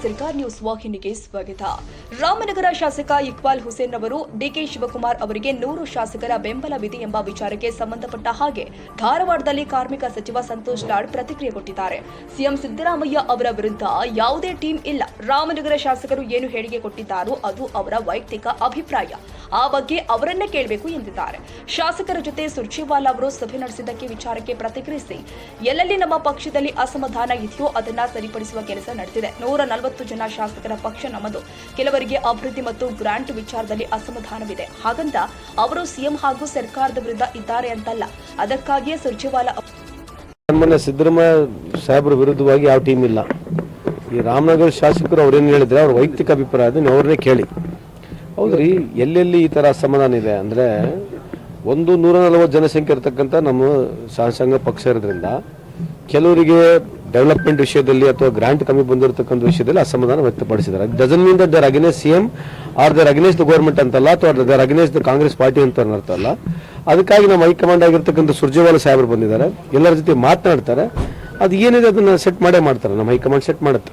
ಸರ್ಕಾರ್ ನ್ಯೂಸ್ ವಾಹಿನಿಗೆ ಸ್ವಾಗತ. ರಾಮನಗರ ಶಾಸಕ ಇಕ್ಬಾಲ್ ಹುಸೇನ್ ಅವರು ಡಿಕೆ ಶಿವಕುಮಾರ್ ಅವರಿಗೆ 100 ಶಾಸಕರ ಬೆಂಬಲವಿದೆ ಎಂಬ ವಿಚಾರಕ್ಕೆ ಸಂಬಂಧಪಟ್ಟ ಹಾಗೆ ಧಾರವಾಡದಲ್ಲಿ ಕಾರ್ಮಿಕ ಸಚಿವ ಸಂತೋಷ್ ಲಾಡ್ ಪ್ರತಿಕ್ರಿಯೆ ಕೊಟ್ಟಿದ್ದಾರೆ. ಸಿಎಂ ಸಿದ್ದರಾಮಯ್ಯ ಅವರ ವಿರುದ್ಧ ಯಾವುದೇ ಟೀಮ್ ಇಲ್ಲ. ರಾಮನಗರ ಶಾಸಕರು ಏನು ಹೇಳಿಕೆ ಕೊಟ್ಟಿದ್ದಾರೋ ಅದು ಅವರ ವೈಯಕ್ತಿಕ ಅಭಿಪ್ರಾಯ. ಆ ಬಗ್ಗೆ ಅವರನ್ನೇ ಕೇಳಬೇಕು ಎಂದಿದ್ದಾರೆ. ಶಾಸಕರ ಜೊತೆ ಸುರ್ಜೇವಾಲಾ ಅವರು ಸಭೆ ನಡೆಸಿದ್ದಕ್ಕೆ ವಿಚಾರಕ್ಕೆ ಪ್ರತಿಕ್ರಿಯಿಸಿ, ಎಲ್ಲೆಲ್ಲಿ ನಮ್ಮ ಪಕ್ಷದಲ್ಲಿ ಅಸಮಾಧಾನ ಇದೆಯೋ ಅದನ್ನ ಸರಿಪಡಿಸುವ ಕೆಲಸ ನಡೆದಿದೆ. 140 ಜನ ಶಾಸಕರ ಪಕ್ಷ ನಮ್ಮದು. ಕೆಲವರಿಗೆ ಅಭಿವೃದ್ಧಿ ಮತ್ತು ಗ್ರಾಂಟ್ ವಿಚಾರದಲ್ಲಿ ಅಸಮಾಧಾನವಿದೆ. ಹಾಗಂತ ಅವರು ಸಿಎಂ ಹಾಗೂ ಸರ್ಕಾರದ ವಿರುದ್ಧ ಇದ್ದಾರೆ ಅಂತಲ್ಲ. ಅದಕ್ಕಾಗಿಯೇ ಸುರ್ಜೇವಾಲಾ ಸಿದ್ದರಾಮಯ್ಯ ಸಾಹೇಬರ ವಿರುದ್ಧವಾಗಿ ಯಾವ ಟೀಮ್ ಇಲ್ಲ. ಈ ರಾಮನಗರ ಶಾಸಕರು ಅವ್ರೇನು ಹೇಳಿದ್ರೆ ಅವ್ರ ವೈಯಕ್ತಿಕ ಅಭಿಪ್ರಾಯ ಅದನ್ನ ಅವ್ರನ್ನೇ ಕೇಳಿ. ಹೌದ್ರಿ, ಎಲ್ಲೆಲ್ಲಿ ಈ ತರ ಅಸಮಾಧಾನ ಇದೆ ಅಂದ್ರೆ 140 ಜನಸಂಖ್ಯೆ ಇರತಕ್ಕಂಥ ನಮ್ಮ ಶಾಸಕಾಂಗ ಪಕ್ಷ ಇರೋದ್ರಿಂದ ಕೆಲವರಿಗೆ ಡೆವಲಪ್ಮೆಂಟ್ ವಿಷಯದಲ್ಲಿ ಅಥವಾ ಗ್ರಾಂಟ್ ಕಮ್ಮಿ ಬಂದಿರತಕ್ಕಂಥ ವಿಷಯದಲ್ಲಿ ಅಸಮಾಧಾನ ವ್ಯಕ್ತಪಡಿಸಿದ್ದಾರೆ. Doesn't mean that they're against CM or they're against the government ಅಂತಲ್ಲ, ಅಥವಾ they're against the Congress party ಅಂತ ಅರ್ಥ ಅಲ್ಲ. ಅದಕ್ಕಾಗಿ ನಮ್ಮ ಹೈಕಮಾಂಡ್ ಆಗಿರ್ತಕ್ಕಂಥ ಸುರ್ಜೇವಾಲಾ ಸಾಹೇಬರು ಬಂದಿದ್ದಾರೆ, ಎಲ್ಲರ ಜೊತೆ ಮಾತನಾಡ್ತಾರೆ. ಅದು ಏನಿದೆ ಅದನ್ನ ಸೆಟ್ ಮಾಡೇ ಮಾಡ್ತಾರೆ. ನಮ್ಮ ಹೈಕಮಾಂಡ್ ಸೆಟ್ ಮಾಡುತ್ತೆ.